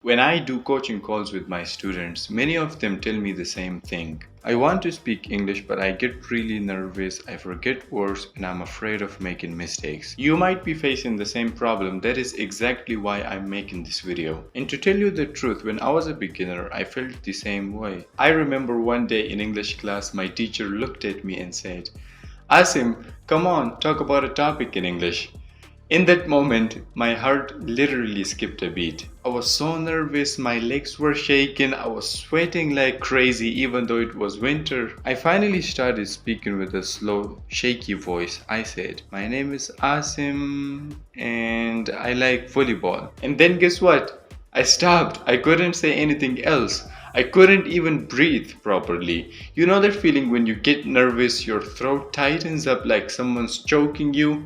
When I do coaching calls with my students, many of them tell me the same thing. I want to speak English, but I get really nervous, I forget words, and I'm afraid of making mistakes. You might be facing the same problem. That is exactly why I'm making this video. And to tell you the truth, when I was a beginner, I felt the same way. I remember one day in English class, my teacher looked at me and said, "Asim, come on, talk about a topic in English." In that moment, my heart literally skipped a beat. I was so nervous, my legs were shaking, I was sweating like crazy even though it was winter. I finally started speaking with a slow, shaky voice. I said, "My name is Asim and I like volleyball." And then guess what? I stopped. I couldn't say anything else. I couldn't even breathe properly. You know that feeling when you get nervous, your throat tightens up like someone's choking you?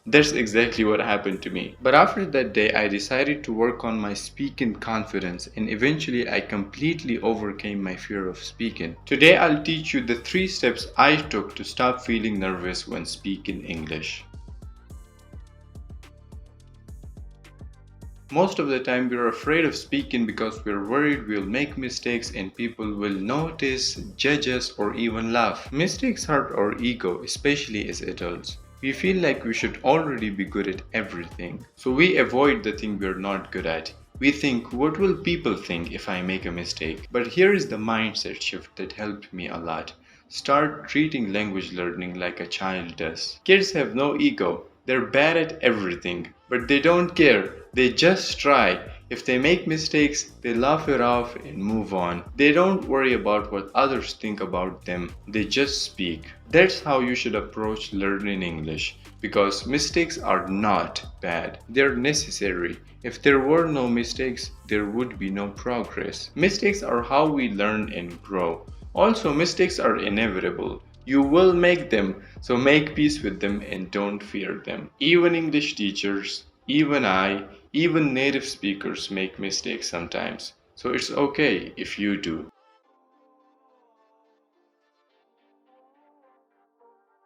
That's exactly what happened to me. But after that day, I decided to work on my speaking confidence, and eventually I completely overcame my fear of speaking. Today, I'll teach you the 3 steps I took to stop feeling nervous when speaking English. Most of the time, we're afraid of speaking because we're worried we'll make mistakes and people will notice, judge us, or even laugh. Mistakes hurt our ego, especially as adults. We feel like we should already be good at everything, so we avoid the thing we're not good at. We think, what will people think if I make a mistake? But here is the mindset shift that helped me a lot. Start treating language learning like a child does. Kids have no ego. They're bad at everything, but they don't care. They just try. If they make mistakes, they laugh it off and move on. They don't worry about what others think about them. They just speak. That's how you should approach learning English, because mistakes are not bad. They're necessary. If there were no mistakes, there would be no progress. Mistakes are how we learn and grow. Also, mistakes are inevitable. You will make them, so make peace with them and don't fear them. Even English teachers, even I, even native speakers make mistakes sometimes. So it's okay if you do.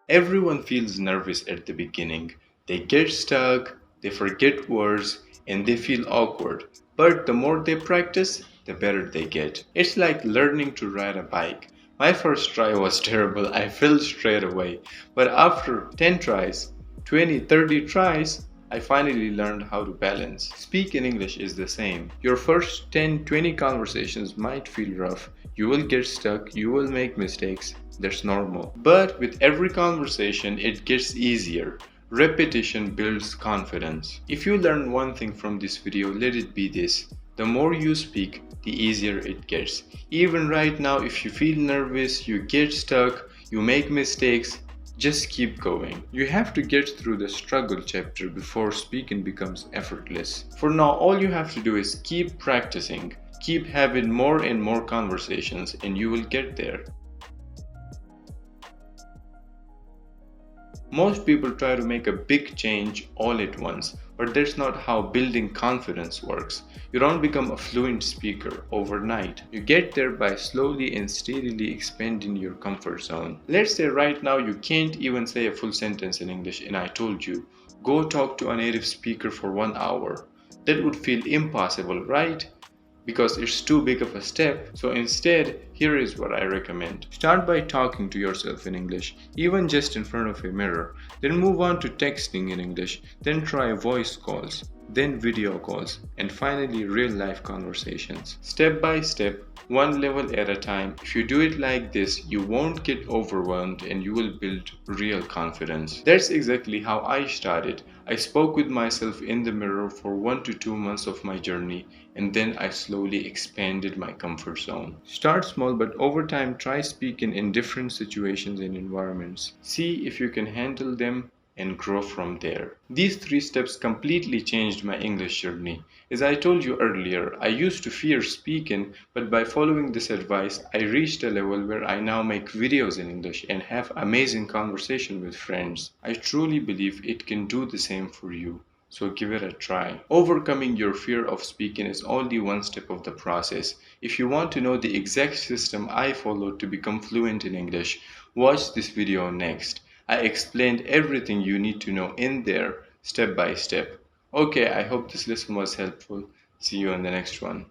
Everyone feels nervous at the beginning. They get stuck, they forget words, and they feel awkward. But the more they practice, the better they get. It's like learning to ride a bike. My first try was terrible. I fell straight away. But after 10 tries, 20, 30 tries, I finally learned how to balance. Speaking English is the same. Your first 10, 20 conversations might feel rough. You will get stuck, you will make mistakes. That's normal. But with every conversation, it gets easier. Repetition builds confidence. If you learn one thing from this video, let it be this. The more you speak, the easier it gets. Even right now, if you feel nervous, you get stuck, you make mistakes, just keep going. You have to get through the struggle chapter before speaking becomes effortless. For now, all you have to do is keep practicing, keep having more and more conversations, and you will get there. Most people try to make a big change all at once, but that's not how building confidence works. You don't become a fluent speaker overnight. You get there by slowly and steadily expanding your comfort zone. Let's say right now you can't even say a full sentence in English, and I told you, go talk to a native speaker for 1 hour. That would feel impossible, right? Because it's too big of a step. So instead, here is what I recommend. Start by talking to yourself in English, even just in front of a mirror. Then move on to texting in English. Then try voice calls, then video calls, and finally real life conversations. Step by step, one level at a time. If you do it like this, you won't get overwhelmed and you will build real confidence. That's exactly how I started. I spoke with myself in the mirror for 1 to 2 months of my journey, and then I slowly expanded my comfort zone. Start small, but over time try speaking in different situations and environments. See if you can handle them and grow from there. These 3 steps completely changed my English journey. As I told you earlier, I used to fear speaking, but by following this advice, I reached a level where I now make videos in English and have amazing conversation with friends. I truly believe it can do the same for you. So give it a try. Overcoming your fear of speaking is only one step of the process. If you want to know the exact system I followed to become fluent in English, watch this video next. I explained everything you need to know in there, step by step. Okay, I hope this lesson was helpful. See you in the next one.